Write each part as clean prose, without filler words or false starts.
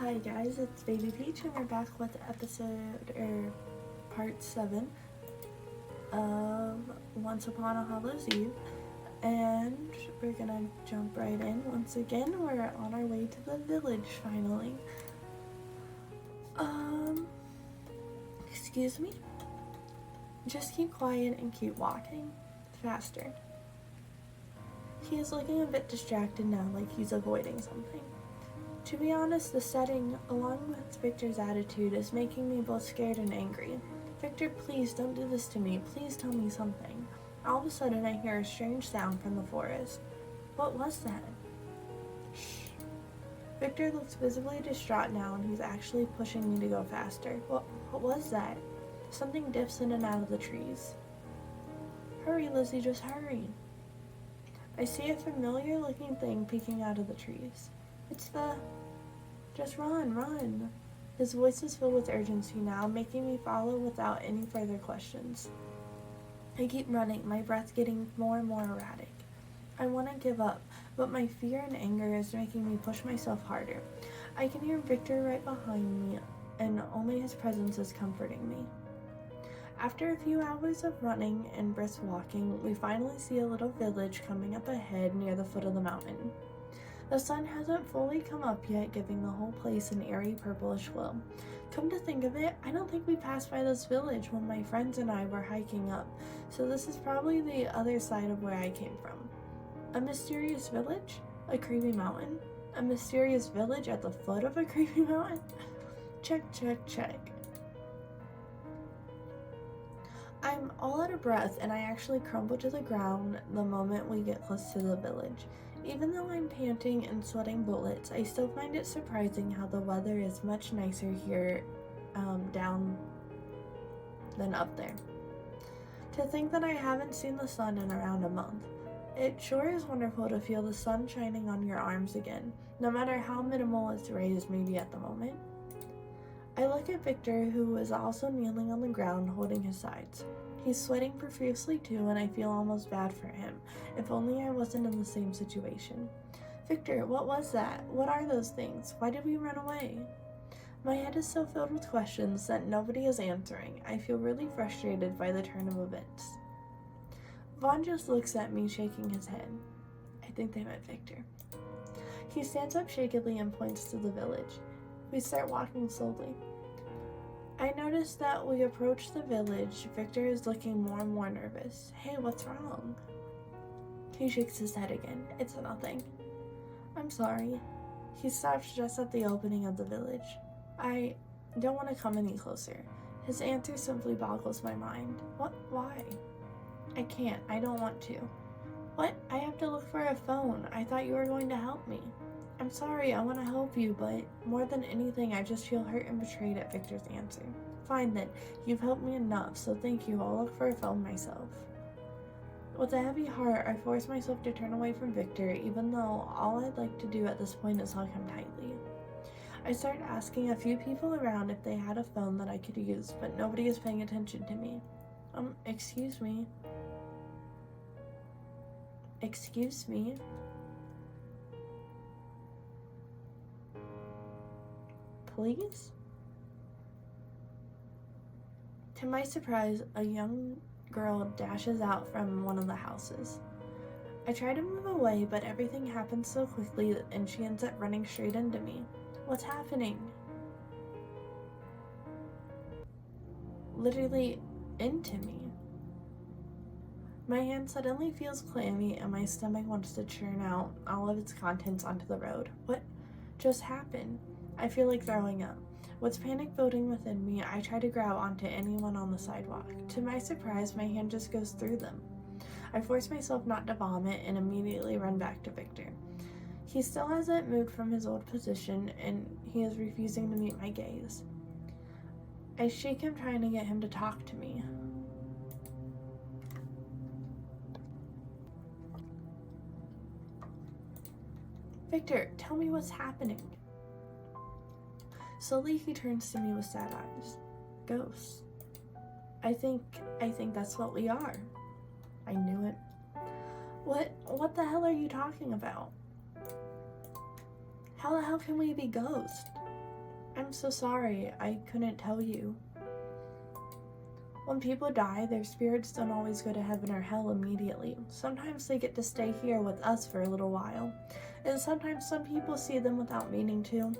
Hi guys, it's Baby Peach and we're back with part 7 of Once Upon a Hallow's Eve, and we're gonna jump right in. Once again, we're on our way to the village finally. Excuse me? Just keep quiet and keep walking. Faster. He is looking a bit distracted now, like he's avoiding something. To be honest, the setting, along with Victor's attitude, is making me both scared and angry. Victor, please don't do this to me. Please tell me something. All of a sudden, I hear a strange sound from the forest. What was that? Shh. Victor looks visibly distraught now, and he's actually pushing me to go faster. What was that? Something dips in and out of the trees. Hurry, Lizzie, just hurry. I see a familiar-looking thing peeking out of the trees. It's the... Just run. His voice is filled with urgency now, making me follow without any further questions. I keep running, my breath getting more and more erratic. I want to give up, but my fear and anger is making me push myself harder. I can hear Victor right behind me, and only his presence is comforting me. After a few hours of running and brisk walking, we finally see a little village coming up ahead near the foot of the mountain. The sun hasn't fully come up yet, giving the whole place an eerie purplish glow. Come to think of it, I don't think we passed by this village when my friends and I were hiking up, so this is probably the other side of where I came from. A mysterious village? A creepy mountain? A mysterious village at the foot of a creepy mountain? Check. I'm all out of breath, and I actually crumble to the ground the moment we get close to the village. Even though I'm panting and sweating bullets, I still find it surprising how the weather is much nicer here down than up there. To think that I haven't seen the sun in around a month. It sure is wonderful to feel the sun shining on your arms again, no matter how minimal its rays may be at the moment. I look at Victor, who is also kneeling on the ground holding his sides. He's sweating profusely too, and I feel almost bad for him. If only I wasn't in the same situation. Victor, what was that? What are those things? Why did we run away? My head is so filled with questions that nobody is answering. I feel really frustrated by the turn of events. Vaughn just looks at me, shaking his head. I think they meant Victor. He stands up shakily and points to the village. We start walking slowly. I notice that we approach the village. Victor is looking more and more nervous. Hey, what's wrong? He shakes his head again. It's nothing. I'm sorry. He stops just at the opening of the village. I don't want to come any closer. His answer simply boggles my mind. What? Why? I can't. I don't want to. What? I have to look for a phone. I thought you were going to help me. I'm sorry, I want to help you, but more than anything, I just feel hurt and betrayed at Victor's answer. Fine then, you've helped me enough, so thank you. I'll look for a phone myself. With a heavy heart, I force myself to turn away from Victor, even though all I'd like to do at this point is hug him tightly. I start asking a few people around if they had a phone that I could use, but nobody is paying attention to me. Excuse me. Excuse me? Please? To my surprise, a young girl dashes out from one of the houses. I try to move away, but everything happens so quickly and she ends up running straight into me. What's happening? Literally into me. My hand suddenly feels clammy and my stomach wants to churn out all of its contents onto the road. What just happened? I feel like throwing up. With panic building within me, I try to grab onto anyone on the sidewalk. To my surprise, my hand just goes through them. I force myself not to vomit and immediately run back to Victor. He still hasn't moved from his old position and he is refusing to meet my gaze. I shake him, trying to get him to talk to me. Victor, tell me what's happening. Slowly, he turns to me with sad eyes. Ghosts. I think that's what we are. I knew it. What the hell are you talking about? How the hell can we be ghosts? I'm so sorry, I couldn't tell you. When people die, their spirits don't always go to heaven or hell immediately. Sometimes they get to stay here with us for a little while, and sometimes some people see them without meaning to.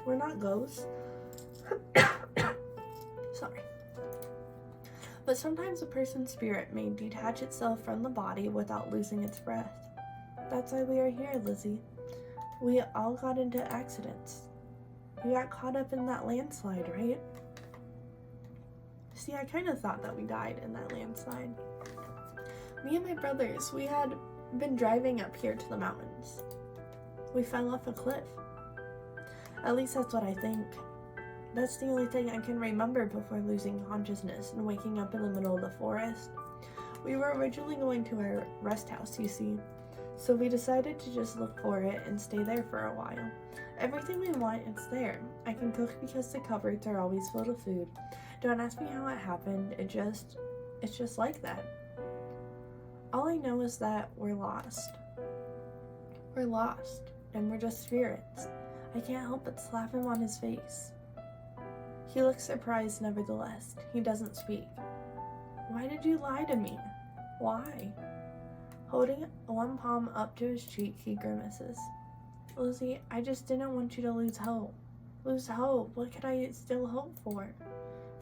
We're not ghosts. Sorry. But sometimes a person's spirit may detach itself from the body without losing its breath. That's why we are here, Lizzie. We all got into accidents. We got caught up in that landslide, right? See, I kind of thought that we died in that landslide. Me and my brothers, we had been driving up here to the mountains. We fell off a cliff. At least that's what I think. That's the only thing I can remember before losing consciousness and waking up in the middle of the forest. We were originally going to our rest house, you see, so we decided to just look for it and stay there for a while. Everything we want, it's there. I can cook because the cupboards are always full of food. Don't ask me how it happened, it's just like that. All I know is that we're lost. We're lost, and we're just spirits. I can't help but slap him on his face. He looks surprised nevertheless. He doesn't speak. Why did you lie to me? Why? Holding one palm up to his cheek, he grimaces. Lizzie, I just didn't want you to lose hope. Lose hope? What could I still hope for?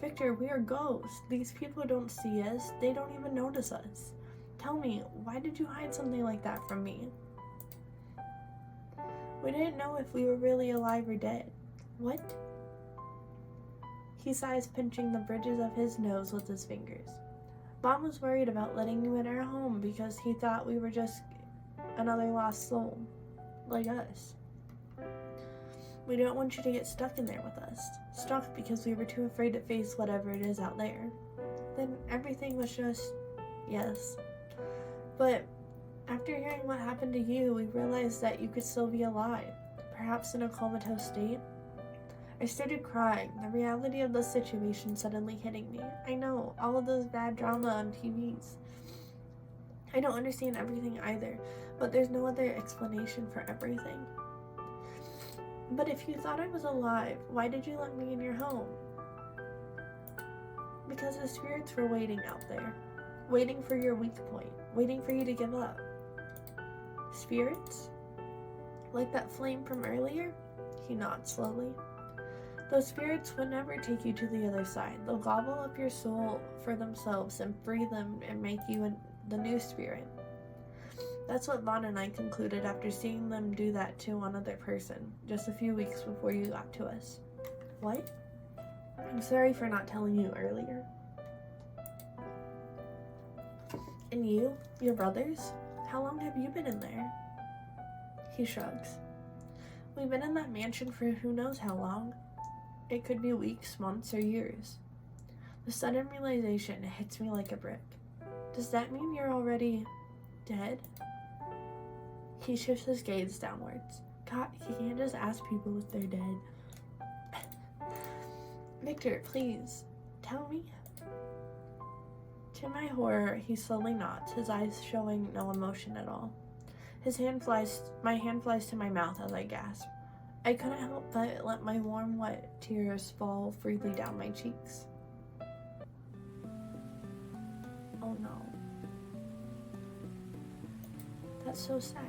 Victor, we are ghosts. These people don't see us. They don't even notice us. Tell me, why did you hide something like that from me? We didn't know if we were really alive or dead. What? He sighs, pinching the bridges of his nose with his fingers. Mom was worried about letting you in our home because he thought we were just another lost soul, like us. We don't want you to get stuck in there with us. Stuck because we were too afraid to face whatever it is out there. Then everything was just, yes. But after hearing what happened to you, we realized that you could still be alive, perhaps in a comatose state. I started crying, the reality of the situation suddenly hitting me. I know, all of those bad drama on TVs. I don't understand everything either, but there's no other explanation for everything. But if you thought I was alive, why did you let me in your home? Because the spirits were waiting out there, waiting for your weak point, waiting for you to give up. Spirits? Like that flame from earlier? He nods slowly. Those spirits would never take you to the other side. They'll gobble up your soul for themselves and free them and make you the new spirit. That's what Vaughn and I concluded after seeing them do that to one other person just a few weeks before you got to us. What? I'm sorry for not telling you earlier. And you? Your brothers? How long have you been in there? He shrugs. We've been in that mansion for who knows how long. It could be weeks, months, or years. The sudden realization hits me like a brick. Does that mean you're already dead? He shifts his gaze downwards. God, he can't just ask people if they're dead. Victor, please, tell me. To my horror, he slowly nods, his eyes showing no emotion at all. My hand flies to my mouth as I gasp. I couldn't help but let my warm, wet tears fall freely down my cheeks. Oh no. That's so sad.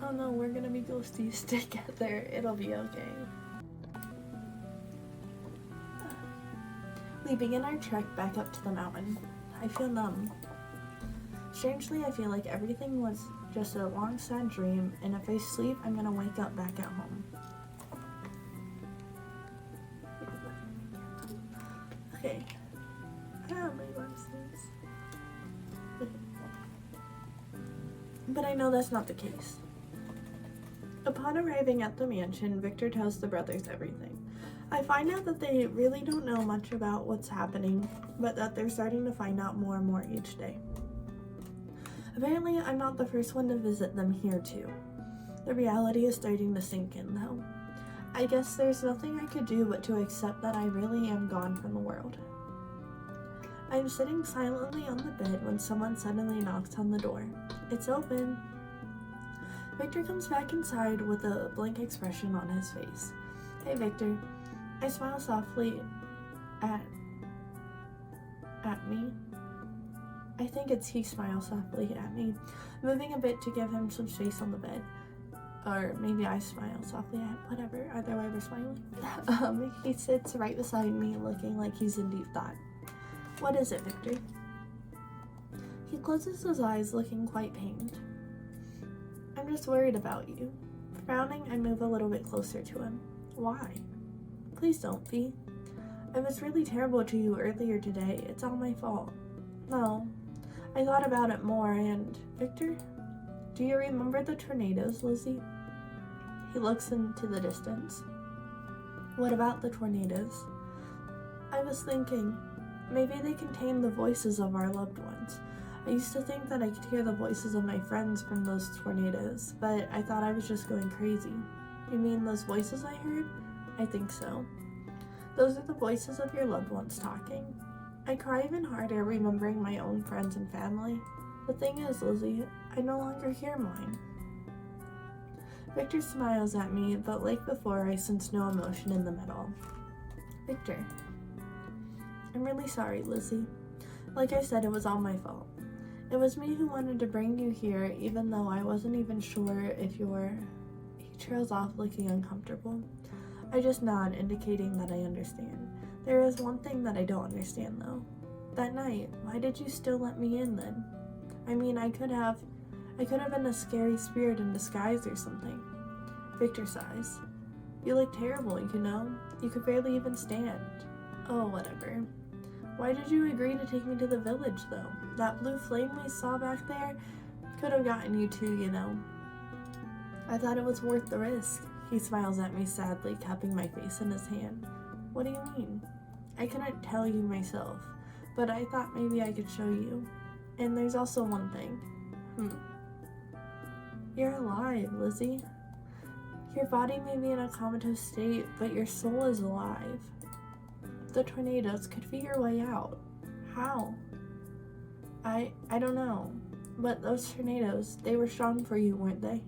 Oh no, we're gonna be ghosties together. It'll be okay. We begin our trek back up to the mountain. I feel numb. Strangely, I feel like everything was just a long, sad dream, and if I sleep, I'm gonna wake up back at home. Okay. My glasses. But I know that's not the case. Upon arriving at the mansion, Victor tells the brothers everything. I find out that they really don't know much about what's happening, but that they're starting to find out more and more each day. Apparently, I'm not the first one to visit them here too. The reality is starting to sink in though. I guess there's nothing I could do but to accept that I really am gone from the world. I'm sitting silently on the bed when someone suddenly knocks on the door. It's open. Victor comes back inside with a blank expression on his face. Hey, Victor. I smile softly at me. I think it's he smiles softly at me, moving a bit to give him some space on the bed. Or maybe I smile softly at whatever, either way we're smiling. He sits right beside me, looking like he's in deep thought. What is it, Victor? He closes his eyes, looking quite pained. I'm just worried about you. Frowning, I move a little bit closer to him. Why? Please don't be. I was really terrible to you earlier today. It's all my fault. No. I thought about it more and... Victor? Do you remember the tornadoes, Lizzie? He looks into the distance. What about the tornadoes? I was thinking, maybe they contain the voices of our loved ones. I used to think that I could hear the voices of my friends from those tornadoes, but I thought I was just going crazy. You mean those voices I heard? I think so. Those are the voices of your loved ones talking. I cry even harder remembering my own friends and family. The thing is, Lizzie, I no longer hear mine. Victor smiles at me, but like before, I sense no emotion in them at all. Victor. I'm really sorry, Lizzie. Like I said, it was all my fault. It was me who wanted to bring you here, even though I wasn't even sure if you were... He trails off, looking uncomfortable. I just nod, indicating that I understand. There is one thing that I don't understand, though. That night, why did you still let me in then? I mean, I could have been a scary spirit in disguise or something. Victor sighs. You look terrible, you know? You could barely even stand. Oh, whatever. Why did you agree to take me to the village, though? That blue flame we saw back there could have gotten you too, you know. I thought it was worth the risk. He smiles at me sadly, cupping my face in his hand. What do you mean? I couldn't tell you myself, but I thought maybe I could show you. And there's also one thing. You're alive, Lizzie. Your body may be in a comatose state, but your soul is alive. The tornadoes could be your way out. How? I don't know. But those tornadoes, they were strong for you, weren't they?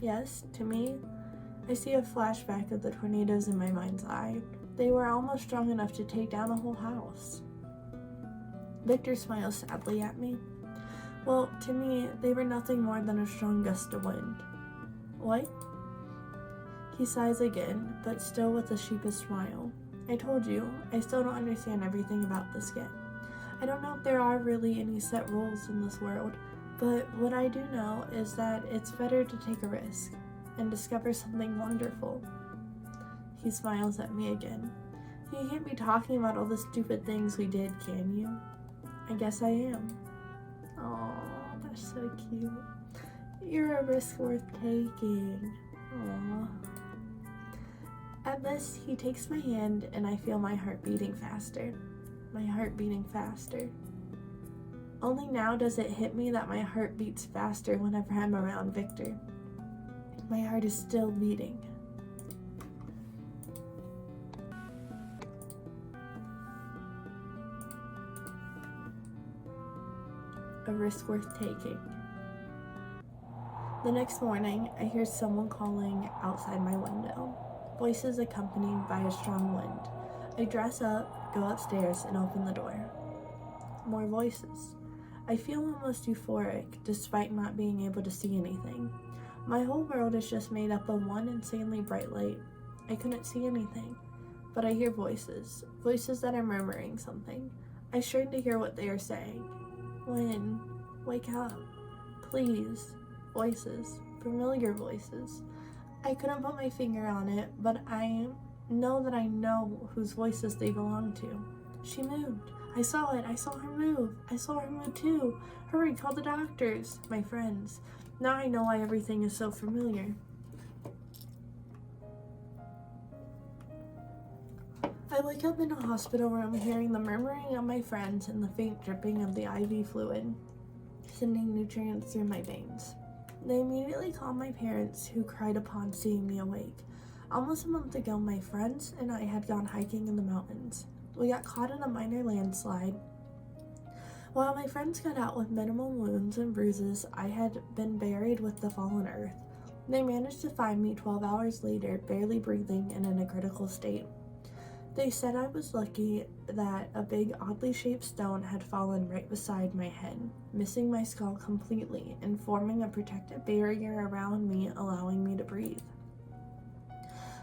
Yes, to me. I see a flashback of the tornadoes in my mind's eye. They were almost strong enough to take down a whole house. Victor smiles sadly at me. Well, to me, they were nothing more than a strong gust of wind. What? He sighs again, but still with a sheepish smile. I told you, I still don't understand everything about this yet. I don't know if there are really any set rules in this world, but what I do know is that it's better to take a risk and discover something wonderful. He smiles at me again. You can't be talking about all the stupid things we did, can you? I guess I am. Aw, that's so cute. You're a risk worth taking. Aw. At this, he takes my hand and I feel my heart beating faster. My heart beating faster. Only now does it hit me that my heart beats faster whenever I'm around Victor. My heart is still beating. A risk worth taking. The next morning, I hear someone calling outside my window. Voices accompanied by a strong wind. I dress up, go upstairs, and open the door. More voices. I feel almost euphoric, despite not being able to see anything. My whole world is just made up of one insanely bright light. I couldn't see anything, but I hear voices. Voices that are murmuring something. I strain to hear what they are saying. Lynn, wake up. Please. Voices. Familiar voices. I couldn't put my finger on it, but I know that I know whose voices they belong to. She moved. I saw it. I saw her move. I saw her move too. Hurry, call the doctors. My friends. Now I know why everything is so familiar. I wake up in a hospital room hearing the murmuring of my friends and the faint dripping of the IV fluid, sending nutrients through my veins. They immediately called my parents, who cried upon seeing me awake. Almost a month ago, my friends and I had gone hiking in the mountains. We got caught in a minor landslide. While my friends got out with minimal wounds and bruises, I had been buried with the fallen earth. They managed to find me 12 hours later, barely breathing and in a critical state. They said I was lucky that a big, oddly shaped stone had fallen right beside my head, missing my skull completely and forming a protective barrier around me, allowing me to breathe.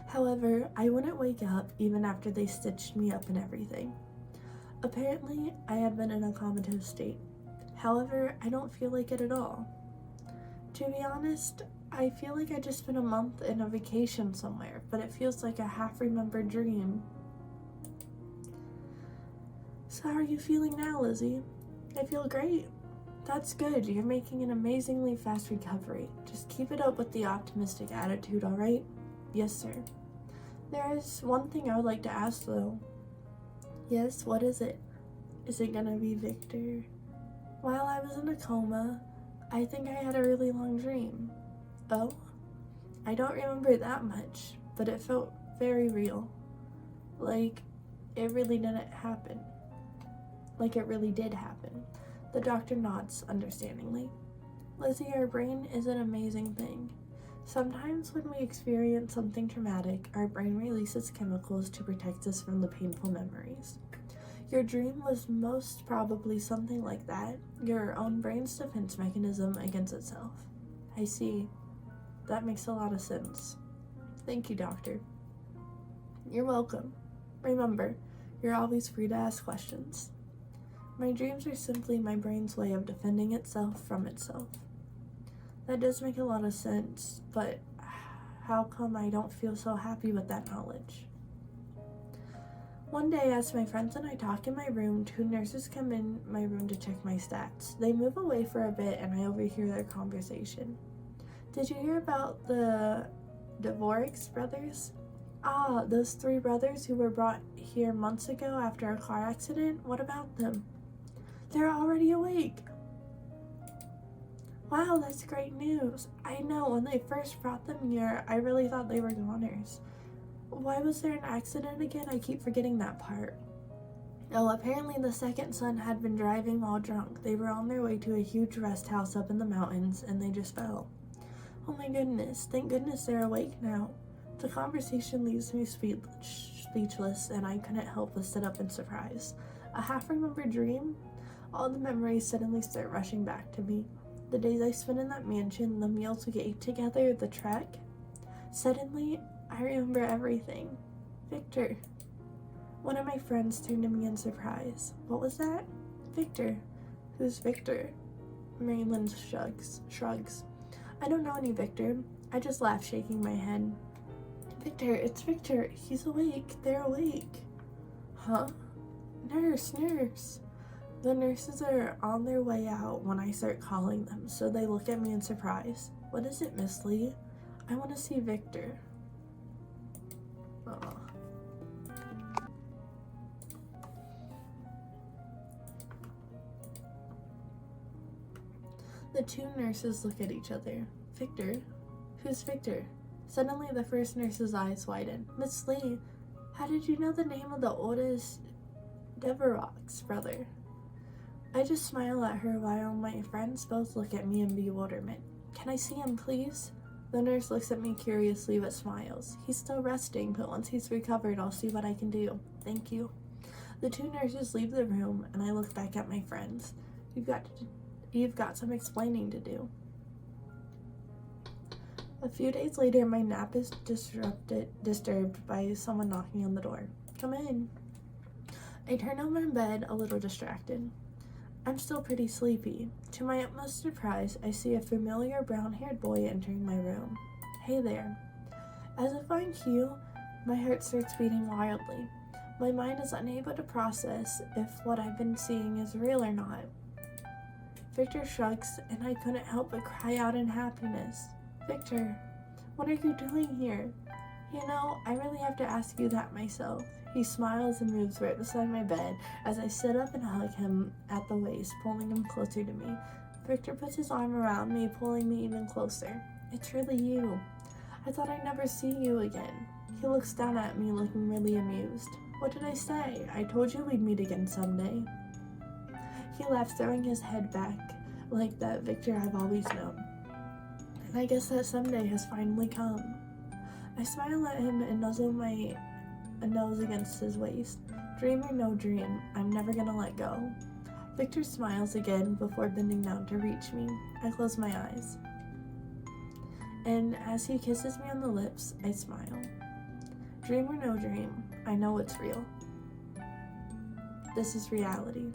However, I wouldn't wake up even after they stitched me up and everything. Apparently, I had been in a comatose state. However, I don't feel like it at all. To be honest, I feel like I just spent a month in a vacation somewhere, but it feels like a half-remembered dream. So how are you feeling now, Lizzie? I feel great. That's good. You're making an amazingly fast recovery. Just keep it up with the optimistic attitude, alright? Yes, sir. There is one thing I would like to ask, though. Yes, what is it? Is it gonna be Victor? While I was in a coma, I think I had a really long dream. Oh? I don't remember that much, but it felt very real. Like, it really didn't happen. Like it really did happen. The doctor nods understandingly. Lizzie, our brain is an amazing thing. Sometimes when we experience something traumatic, our brain releases chemicals to protect us from the painful memories. Your dream was most probably something like that, your own brain's defense mechanism against itself. I see. That makes a lot of sense. Thank you, doctor. You're welcome. Remember, you're always free to ask questions. My dreams are simply my brain's way of defending itself from itself. That does make a lot of sense, but how come I don't feel so happy with that knowledge? One day, as my friends and I talk in my room, 2 nurses come in my room to check my stats. They move away for a bit and I overhear their conversation. Did you hear about the Dvorik's brothers? Ah, those 3 brothers who were brought here months ago after a car accident? What about them? They're already awake. Wow, that's great news. I know, when they first brought them here, I really thought they were goners. Why was there an accident again? I keep forgetting that part. Oh, apparently the second son had been driving while drunk. They were on their way to a huge rest house up in the mountains, and they just fell. Oh my goodness, thank goodness they're awake now. The conversation leaves me speechless, and I couldn't help but sit up in surprise. A half-remembered dream? All the memories suddenly start rushing back to me. The days I spent in that mansion, the meals we ate together, the trek. Suddenly, I remember everything. Victor. One of my friends turned to me in surprise. What was that? Victor. Who's Victor? Maryland shrugs. I don't know any Victor. I just laugh, shaking my head. Victor, it's Victor. He's awake. They're awake. Huh? Nurse. The nurses are on their way out when I start calling them, so they look at me in surprise. What is it, Miss Lee? I want to see Victor. Aw. The 2 nurses look at each other. Victor? Who's Victor? Suddenly, the first nurse's eyes widen. Miss Lee, how did you know the name of the oldest Deverok's brother? I just smile at her while my friends both look at me in bewilderment. Can I see him, please? The nurse looks at me curiously but smiles. He's still resting, but once he's recovered, I'll see what I can do. Thank you. The 2 nurses leave the room, and I look back at my friends. You've got some explaining to do. A few days later, my nap is disturbed by someone knocking on the door. Come in. I turn over in bed, a little distracted. I'm still pretty sleepy. To my utmost surprise, I see a familiar brown-haired boy entering my room. Hey there. As if on cue, my heart starts beating wildly. My mind is unable to process if what I've been seeing is real or not. Victor shrugs, and I couldn't help but cry out in happiness. Victor, what are you doing here? You know, I really have to ask you that myself. He smiles and moves right beside my bed as I sit up and hug him at the waist, pulling him closer to me. Victor puts his arm around me, pulling me even closer. It's really you. I thought I'd never see you again. He looks down at me, looking really amused. What did I say? I told you we'd meet again someday. He laughs, throwing his head back like that Victor I've always known. and I guess that someday has finally come. I smile at him and nuzzle my nose against his waist. Dream or no dream, I'm never gonna let go. Victor smiles again before bending down to reach me. I close my eyes. And as he kisses me on the lips, I smile. Dream or no dream, I know it's real. This is reality.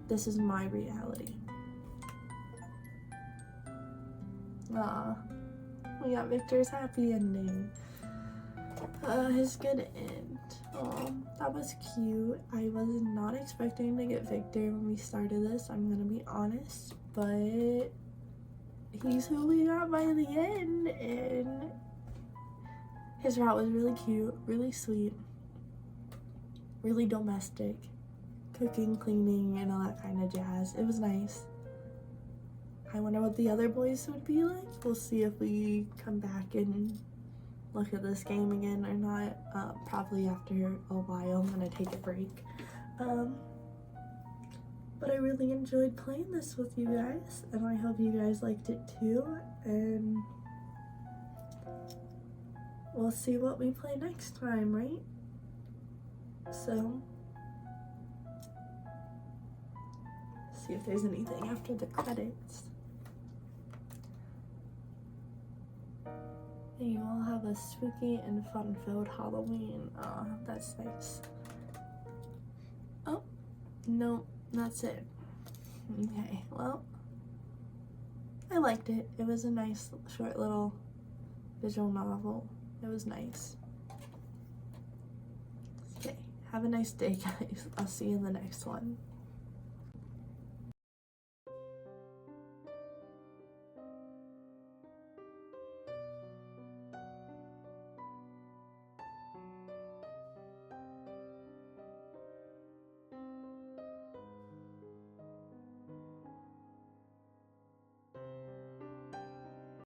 This is my reality. Ah, we got Victor's happy ending. His good end. Oh, that was cute. I was not expecting to get Victor when we started this, I'm gonna be honest, but he's who we got by the end, and his route was really cute, really sweet, really domestic, cooking, cleaning, and all that kind of jazz. It was nice. I wonder what the other boys would be like. We'll see if we come back and look at this game again or not. Probably after a while. I'm gonna take a break. But I really enjoyed playing this with you guys, and I hope you guys liked it too. And we'll see what we play next time, right? So, see if there's anything after the credits. You all have a spooky and fun-filled Halloween. Aw, that's nice. Oh, no, that's it. Okay, well, I liked it. It was a nice, short little visual novel. It was nice. Okay, have a nice day, guys. I'll see you in the next one.